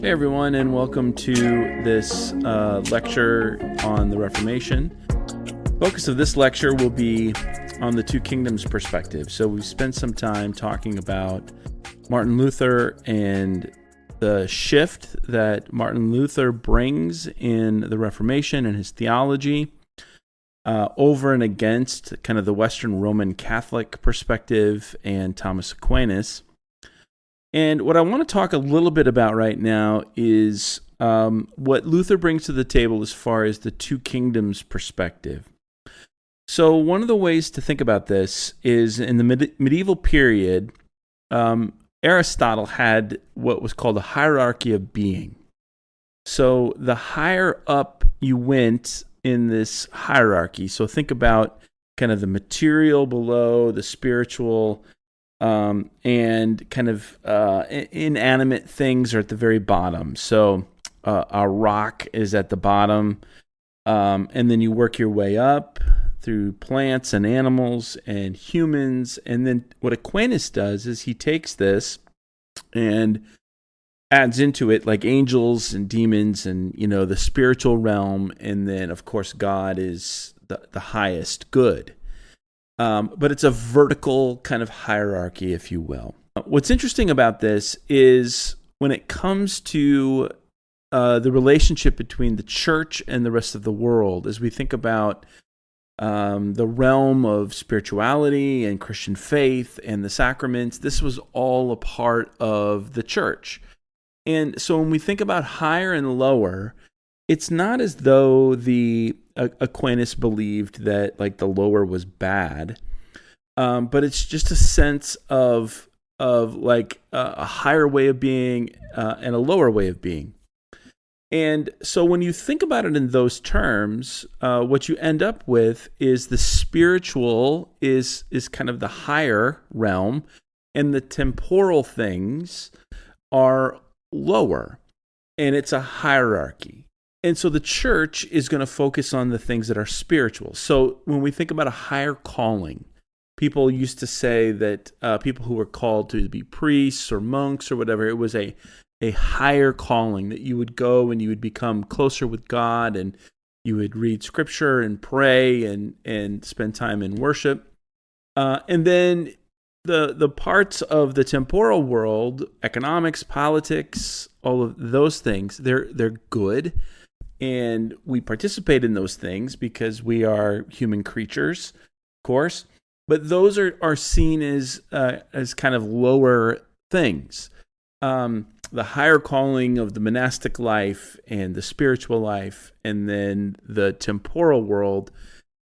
Hey everyone, and welcome to this lecture on the Reformation. The focus of this lecture will be on the two kingdoms perspective. So we've spent some time talking about Martin Luther and the shift that Martin Luther brings in the Reformation and his theology over and against kind of the Western Roman Catholic perspective and Thomas Aquinas. And what I want to talk a little bit about right now is what Luther brings to the table as far as the two kingdoms perspective. So one of the ways to think about this is in the medieval period, Aristotle had what was called a hierarchy of being. So the higher up you went in this hierarchy, so think about kind of the material below, the spiritual, and kind of inanimate things are at the very bottom. So a rock is at the bottom, and then you work your way up through plants and animals and humans. And then what Aquinas does is he takes this and adds into it like angels and demons and, the spiritual realm. And then, of course, God is the highest good. But it's a vertical kind of hierarchy, if you will. What's interesting about this is when it comes to the relationship between the church and the rest of the world, as we think about the realm of spirituality and Christian faith and the sacraments, this was all a part of the church. And so when we think about higher and lower, it's not as though the Aquinas believed that like the lower was bad, but it's just a sense of like a higher way of being and a lower way of being. And so when you think about it in those terms, what you end up with is the spiritual is kind of the higher realm, and the temporal things are lower, and it's a hierarchy. And so the church is going to focus on the things that are spiritual. So when we think about a higher calling, people used to say that people who were called to be priests or monks or whatever, it was a higher calling, that you would go and you would become closer with God, and you would read scripture and pray and spend time in worship. And then the parts of the temporal world, economics, politics, all of those things, they're good. And we participate in those things because we are human creatures, of course. But those are seen as kind of lower things. The higher calling of the monastic life and the spiritual life, and then the temporal world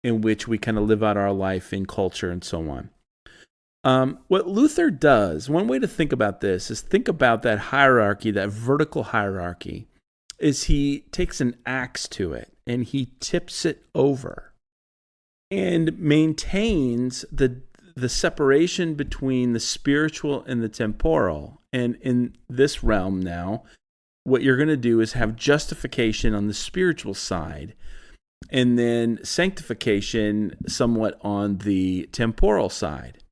in which we kind of live out our life in culture and so on. What Luther does, one way to think about this is think about that hierarchy, that vertical hierarchy, is he takes an axe to it and he tips it over and maintains the separation between the spiritual and the temporal. And in this realm now, what you're going to do is have justification on the spiritual side, and then sanctification somewhat on the temporal side.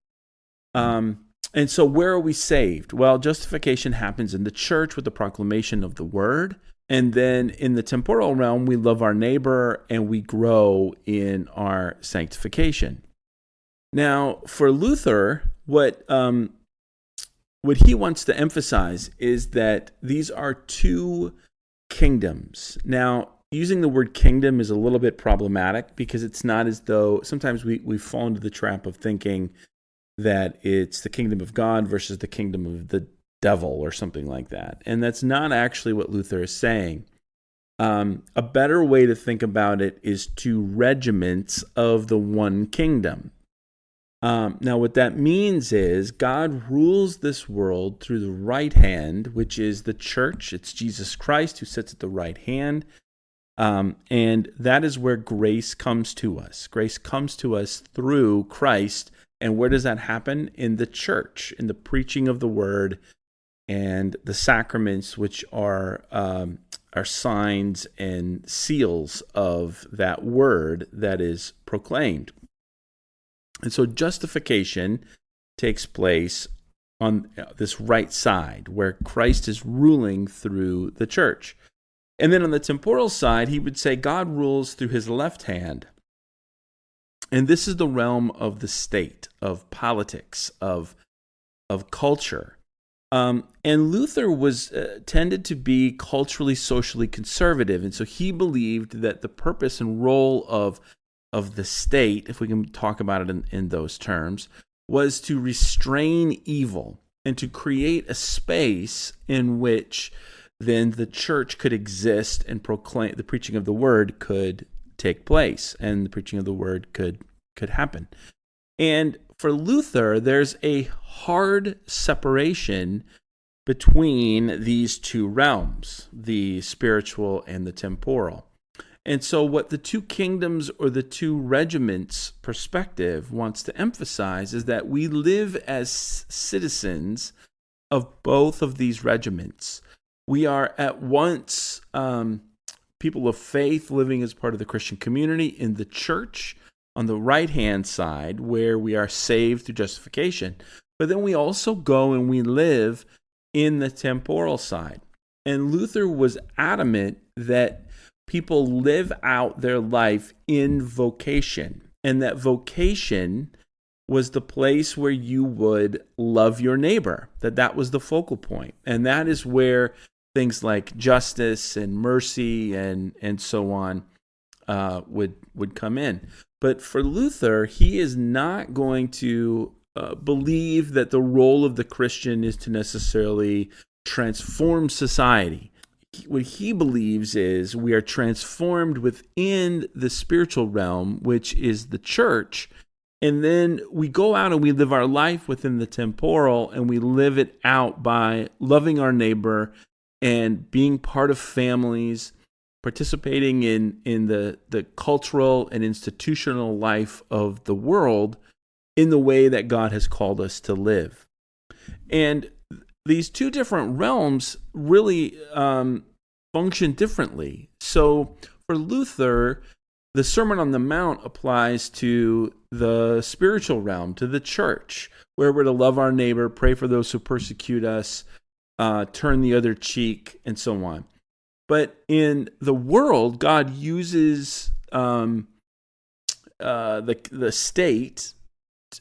And so where are we saved? Well, justification happens in the church with the proclamation of the word. And then in the temporal realm, we love our neighbor and we grow in our sanctification. Now, for Luther, what he wants to emphasize is that these are two kingdoms. Now, using the word kingdom is a little bit problematic because it's not as though sometimes we fall into the trap of thinking that it's the kingdom of God versus the kingdom of the devil or something like that. And that's not actually what Luther is saying. A better way to think about it is two regiments of the one kingdom. Now, what that means is God rules this world through the right hand, which is the church. It's Jesus Christ who sits at the right hand. And that is where grace comes to us. Grace comes to us through Christ. And where does that happen? In the church, in the preaching of the word and the sacraments, which are signs and seals of that word that is proclaimed. And so justification takes place on this right side where Christ is ruling through the church. And then on the temporal side, he would say God rules through his left hand. And this is the realm of the state, of politics, of culture. And Luther was tended to be culturally, socially conservative. And so he believed that the purpose and role of the state, if we can talk about it in those terms, was to restrain evil and to create a space in which then the church could exist and proclaim, the preaching of the word could take place and the preaching of the word could happen. And for Luther, there's a hard separation between these two realms, the spiritual and the temporal. And so what the two kingdoms or the two regiments perspective wants to emphasize is that we live as citizens of both of these regiments. We are at once people of faith living as part of the Christian community in the church on the right-hand side where we are saved through justification. But then we also go and we live in the temporal side. And Luther was adamant that people live out their life in vocation, and that vocation was the place where you would love your neighbor, that was the focal point. And that is where things like justice and mercy and so on would come in. But for Luther, he is not going to believe that the role of the Christian is to necessarily transform society. What he believes is we are transformed within the spiritual realm, which is the church, and then we go out and we live our life within the temporal, and we live it out by loving our neighbor and being part of families, participating in the cultural and institutional life of the world in the way that God has called us to live. And these two different realms really function differently. So for Luther, the Sermon on the Mount applies to the spiritual realm, to the church, where we're to love our neighbor, pray for those who persecute us, turn the other cheek, and so on. But in the world, God uses the state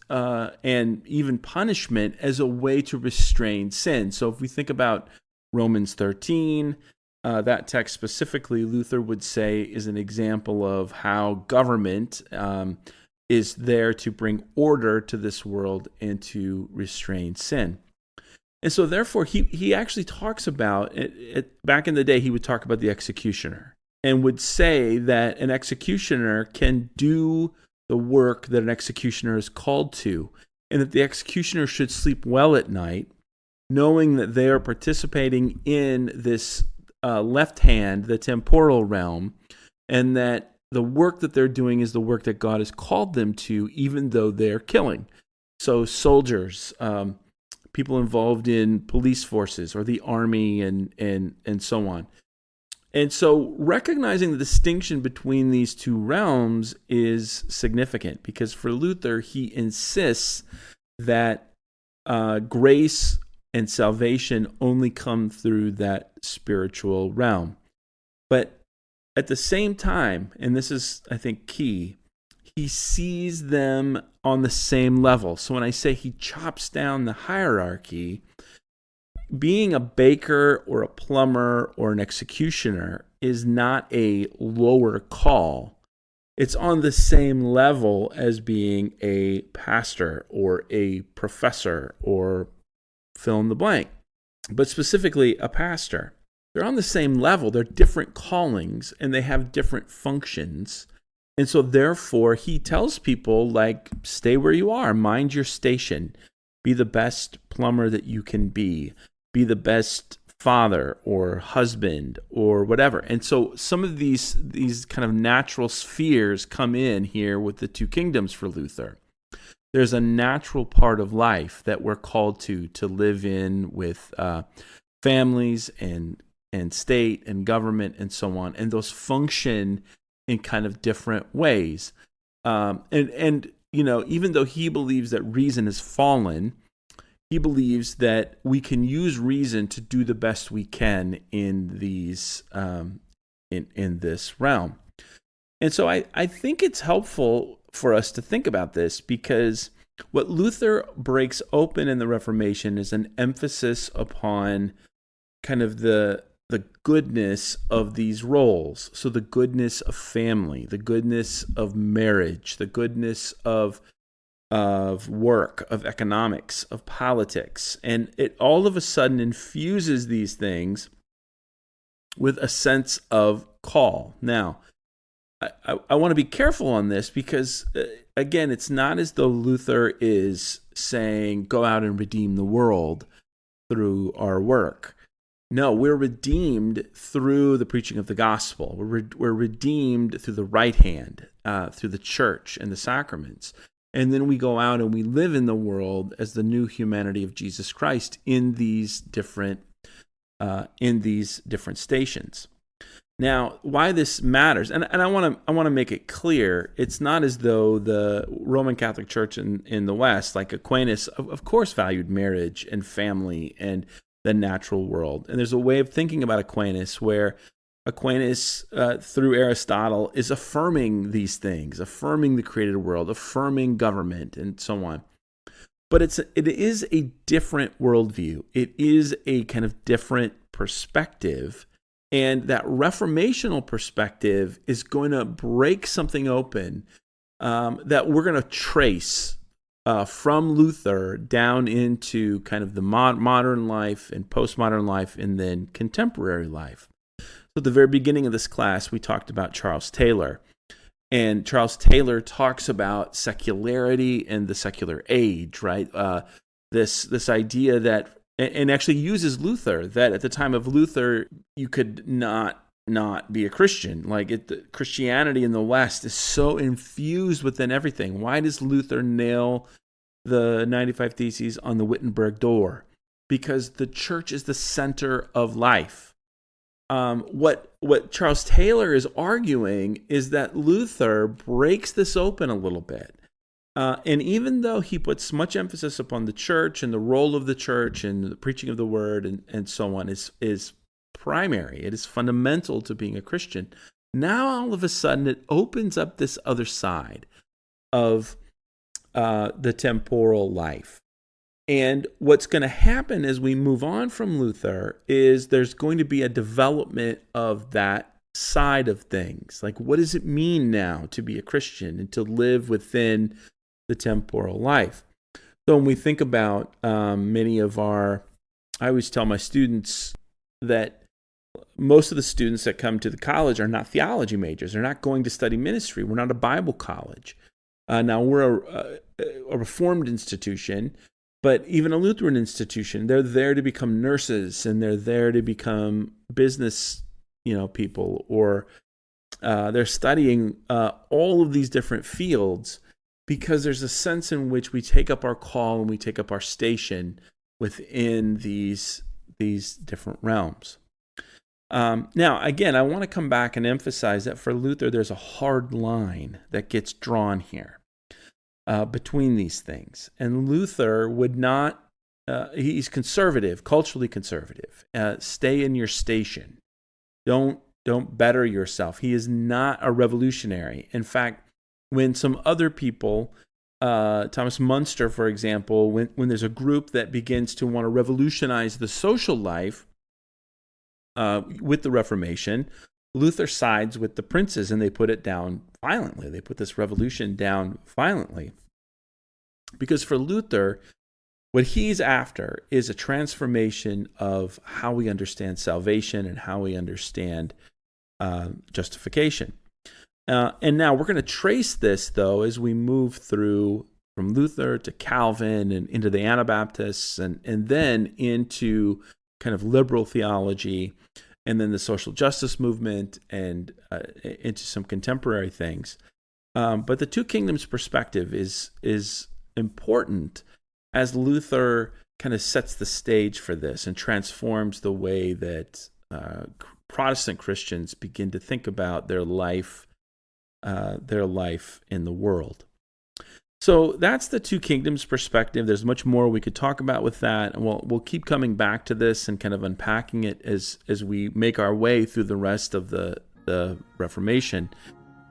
and even punishment as a way to restrain sin. So if we think about Romans 13, that text specifically, Luther would say, is an example of how government is there to bring order to this world and to restrain sin. And so therefore, he actually talks about, back in the day, he would talk about the executioner and would say that an executioner can do the work that an executioner is called to, and that the executioner should sleep well at night, knowing that they are participating in this left hand, the temporal realm, and that the work that they're doing is the work that God has called them to, even though they're killing. So soldiers, people involved in police forces or the army and so on. And so recognizing the distinction between these two realms is significant, because for Luther, he insists that grace and salvation only come through that spiritual realm. But at the same time, and this is, I think, key, he sees them on the same level. So when I say he chops down the hierarchy, being a baker or a plumber or an executioner is not a lower call. It's on the same level as being a pastor or a professor or fill in the blank, but specifically a pastor. They're on the same level. They're different callings and they have different functions. And so therefore, he tells people, like, stay where you are, mind your station, be the best plumber that you can be the best father or husband or whatever. And so some of these kind of natural spheres come in here with the two kingdoms for Luther. There's a natural part of life that we're called to live in with families and state and government and so on. And those function in kind of different ways. And you know, even though he believes that reason has fallen, he believes that we can use reason to do the best we can in these in this realm. And so I think it's helpful for us to think about this, because what Luther breaks open in the Reformation is an emphasis upon kind of the goodness of these roles. So the goodness of family, the goodness of marriage, the goodness of work, of economics, of politics. And it all of a sudden infuses these things with a sense of call. Now, I want to be careful on this because, again, it's not as though Luther is saying, go out and redeem the world through our work. No, we're redeemed through the preaching of the gospel. We're redeemed through the right hand, through the church and the sacraments. And then we go out and we live in the world as the new humanity of Jesus Christ in these different stations. Now, why this matters, and I want to make it clear, it's not as though the Roman Catholic Church in the West, like Aquinas, of course, valued marriage and family and the natural world. And there's a way of thinking about Aquinas where Aquinas, through Aristotle, is affirming these things, affirming the created world, affirming government, and so on. But it is a different worldview. It is a kind of different perspective. And that reformational perspective is going to break something open that we're going to trace from Luther down into kind of the modern life and postmodern life and then contemporary life. So at the very beginning of this class, we talked about Charles Taylor. And Charles Taylor talks about secularity and the secular age, right? This idea that, and actually uses Luther, that at the time of Luther, you could not be a Christian. Like Christianity in the West is so infused within everything. Why does Luther nail the 95 Theses on the Wittenberg door? Because the church is the center of life. What Charles Taylor is arguing is that Luther breaks this open a little bit. And even though he puts much emphasis upon the church and the role of the church and the preaching of the word and so on is primary, it is fundamental to being a Christian, now all of a sudden it opens up this other side of the temporal life. And what's going to happen as we move on from Luther is there's going to be a development of that side of things. Like, what does it mean now to be a Christian and to live within the temporal life? So when we think about I always tell my students that most of the students that come to the college are not theology majors. They're not going to study ministry. We're not a Bible college. Now, we're a Reformed institution, but even a Lutheran institution, they're there to become nurses and they're there to become business, people, or they're studying all of these different fields because there's a sense in which we take up our call and we take up our station within these different realms. Now, again, I want to come back and emphasize that for Luther, there's a hard line that gets drawn here between these things. And Luther would not, he's conservative, culturally conservative. Stay in your station. Don't better yourself. He is not a revolutionary. In fact, when some other people, Thomas Munster, for example, when there's a group that begins to want to revolutionize the social life with the Reformation, Luther sides with the princes and they put it down violently. They put this revolution down violently. Because for Luther, what he's after is a transformation of how we understand salvation and how we understand justification. And now we're going to trace this, though, as we move through from Luther to Calvin and into the Anabaptists and then into kind of liberal theology and then the social justice movement and into some contemporary things. But the two kingdoms perspective is important as Luther kind of sets the stage for this and transforms the way that Protestant Christians begin to think about their life in the world. So that's the two kingdoms perspective. There's much more we could talk about with that, and we'll keep coming back to this and kind of unpacking it as we make our way through the rest of the Reformation.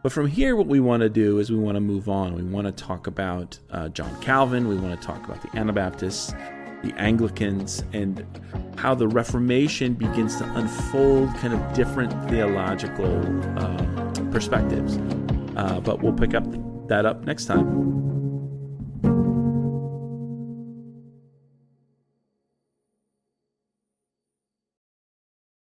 But from here, what we want to do is we want to move on. We want to talk about John Calvin. We want to talk about the Anabaptists, the Anglicans, and how the Reformation begins to unfold kind of different theological perspectives. But we'll pick that up next time.